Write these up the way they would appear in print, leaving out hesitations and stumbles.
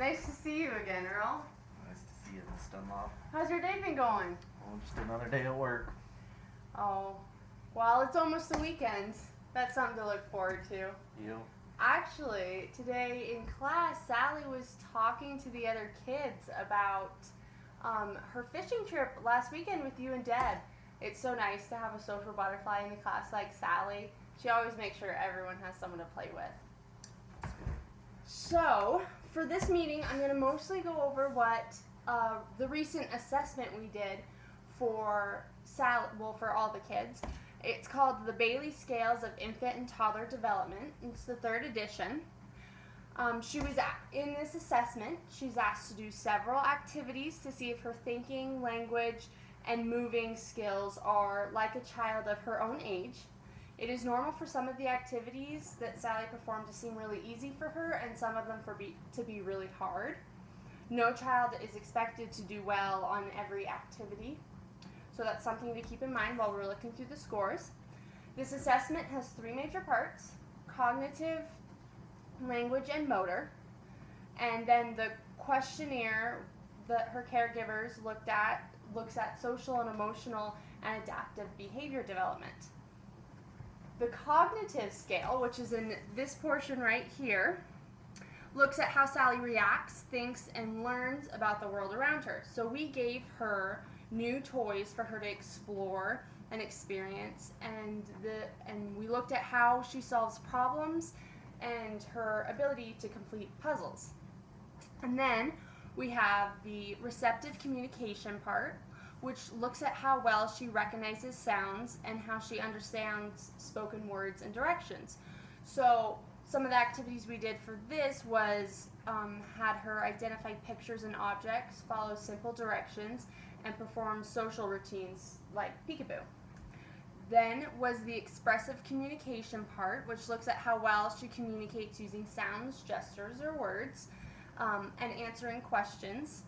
Nice to see you again, Earl. Nice to see you, Miss Dunlop. How's your day been going? Well, just another day at work. Oh, well, it's almost the weekend. That's something to look forward to. You? Actually, today in class, Sally was talking to the other kids about her fishing trip last weekend with you and Deb. It's so nice to have a social butterfly in the class like Sally. She always makes sure everyone has someone to play with. So, for this meeting, I'm going to mostly go over what the recent assessment we did for for all the kids. It's called the Bayley Scales of Infant and Toddler Development. It's the 3rd edition. In this assessment, she's asked to do several activities to see if her thinking, language, and moving skills are like a child of her own age. It is normal for some of the activities that Sally performed to seem really easy for her and some of them to be really hard. No child is expected to do well on every activity, so that's something to keep in mind while we're looking through the scores. This assessment has 3 major parts: cognitive, language, and motor. And then the questionnaire that her caregivers looks at social and emotional and adaptive behavior development. The cognitive scale, which is in this portion right here, looks at how Sally reacts, thinks, and learns about the world around her. So we gave her new toys for her to explore and experience, and we looked at how she solves problems and her ability to complete puzzles. And then we have the receptive communication part, which looks at how well she recognizes sounds and how she understands spoken words and directions. So some of the activities we did for this was had her identify pictures and objects, follow simple directions, and perform social routines like peekaboo. Then was the expressive communication part, which looks at how well she communicates using sounds, gestures, or words, and answering questions.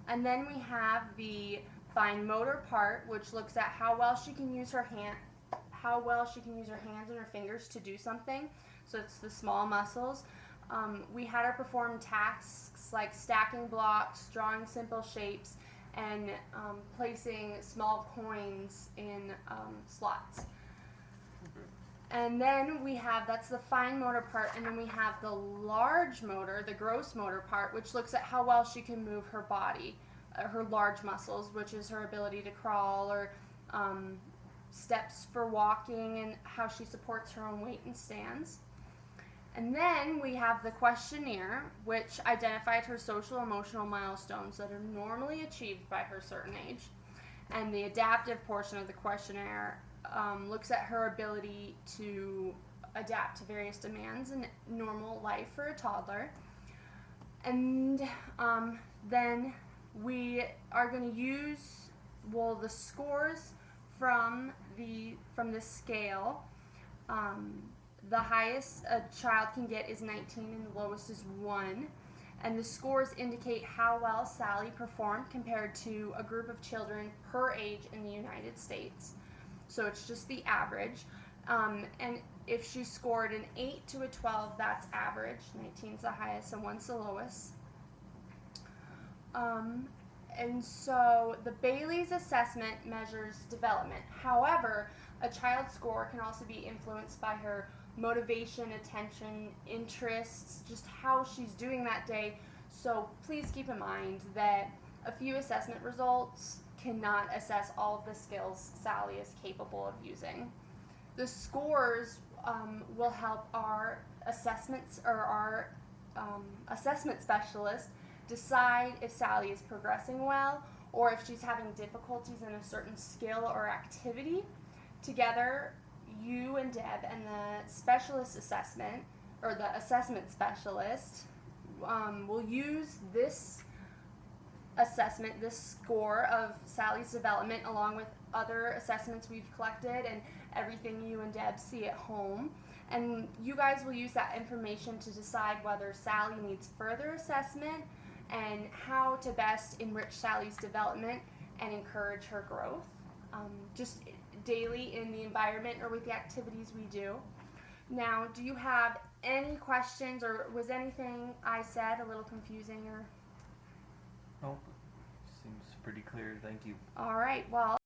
And then we have the fine motor part, which looks at how well she can use her hands and her fingers to do something. So it's the small muscles. We had her perform tasks like stacking blocks, drawing simple shapes, and placing small coins in slots. And then that's the fine motor part, and then we have the large motor, the gross motor part, which looks at how well she can move her body, her large muscles, which is her ability to crawl, or steps for walking, and how she supports her own weight and stands. And then we have the questionnaire, which identified her social emotional milestones that are normally achieved by her certain age. And the adaptive portion of the questionnaire looks at her ability to adapt to various demands in normal life for a toddler. And then we are going to use the scores from the scale. The highest a child can get is 19 and the lowest is 1. And the scores indicate how well Sally performed compared to a group of children her age in the United States. So it's just the average. And if she scored an 8 to a 12, that's average. 19 is the highest and 1's the lowest. And so the Bayley's assessment measures development. However, a child's score can also be influenced by her motivation, attention, interests, just how she's doing that day. So please keep in mind that a few assessment results cannot assess all of the skills Sally is capable of using. The scores will help our assessments or our assessment specialist decide if Sally is progressing well or if she's having difficulties in a certain skill or activity. Together, you and Deb and the specialist assessment, or the assessment specialist, will use this assessment, this score of Sally's development, along with other assessments we've collected and everything you and Deb see at home. And you guys will use that information to decide whether Sally needs further assessment and how to best enrich Sally's development and encourage her growth. Just daily in the environment or with the activities we do. Now, do you have Any questions, or was anything I said a little confusing? Or Nope. Seems pretty clear. Thank you. all right, well.